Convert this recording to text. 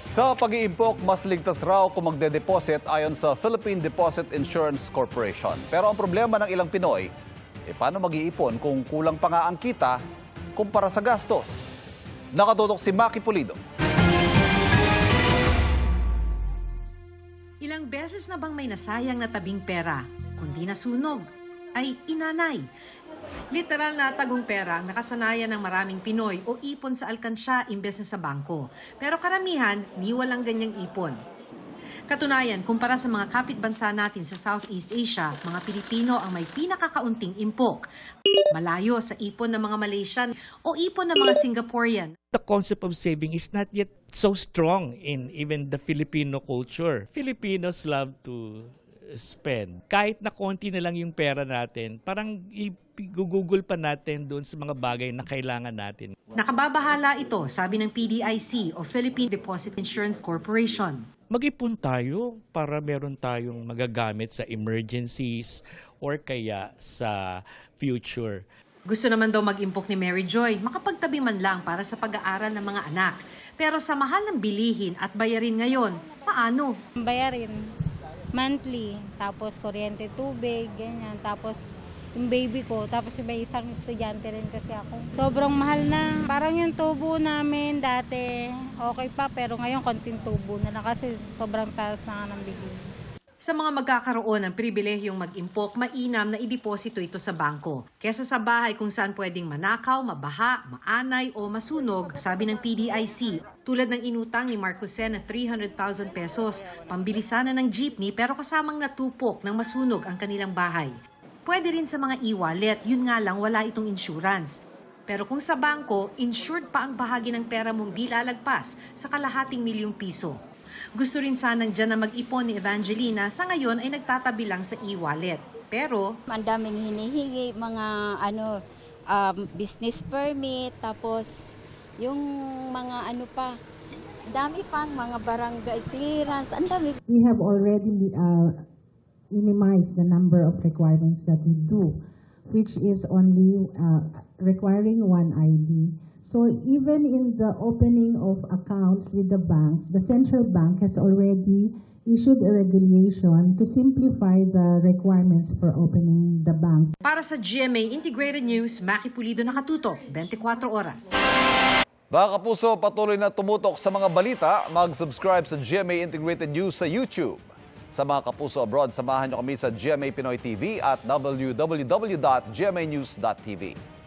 Sa pag-iimpok, mas ligtas raw kung magde-deposit ayon sa Philippine Deposit Insurance Corporation. Pero ang problema ng ilang Pinoy, paano mag-iipon kung kulang pa nga ang kita kumpara sa gastos? Nakatutok si Maki Pulido. Ilang beses na bang may nasayang na tabing pera? Kundi nasunog, ay inanay. Literal na tagong pera ang nakasanayan ng maraming Pinoy o ipon sa alkansya imbes na sa bangko. Pero karamihan, ni walang ganyang ipon. Katunayan, kumpara sa mga kapitbansa natin sa Southeast Asia, mga Pilipino ang may pinakakaunting impok. Malayo sa ipon ng mga Malaysian o ipon ng mga Singaporean. The concept of saving is not yet so strong in even the Filipino culture. Filipinos love to spend. Kahit na konti na lang yung pera natin, parang i-google pa natin doon sa mga bagay na kailangan natin. Nakababahala ito, sabi ng PDIC o Philippine Deposit Insurance Corporation. Mag-ipon tayo para meron tayong magagamit sa emergencies or kaya sa future. Gusto naman daw mag-impok ni Mary Joy, makapagtabi man lang para sa pag-aaral ng mga anak. Pero sa mahal ng bilihin at bayarin ngayon, paano? Bayarin monthly, tapos kuryente, tubig, ganyan. Tapos yung baby ko, tapos may isang estudyante rin kasi ako. Sobrang mahal na. Parang yung tubo namin dati, okay pa, pero ngayon konting tubo na lang kasi sobrang taas na ng bigay. Sa mga magkakaroon ng pribilehiyong mag-impok, mainam na ideposito ito sa bangko. Kesa sa bahay kung saan pwedeng manakaw, mabaha, maanay o masunog, sabi ng PDIC. Tulad ng inutang ni Marcose na 300,000 pesos, pambili sana ng jeepney pero kasamang natupok ng masunog ang kanilang bahay. Pwede rin sa mga e-wallet, yun nga lang wala itong insurance. Pero kung sa bangko, insured pa ang bahagi ng pera mong di lalagpas sa kalahating milyong piso. Gusto rin sanang dyan na mag-ipon ni Evangelina, sa ngayon ay nagtatabi lang sa e-wallet. Pero ang daming hinihingi, mga business permit, tapos yung mga dami pang mga barangay clearance, ang dami. We have already minimized the number of requirements that we do, which is only requiring one ID. So even in the opening of accounts with the banks, the central bank has already issued a regulation to simplify the requirements for opening the banks. para sa GMA Integrated News, Maki Pulido, nakatutok, 24 oras. Mga kapuso, patuloy na tumutok sa mga balita. Mag-subscribe sa GMA Integrated News sa YouTube. Sa mga kapuso abroad, samahan niyo kami sa GMA Pinoy TV at www.gmanews.tv.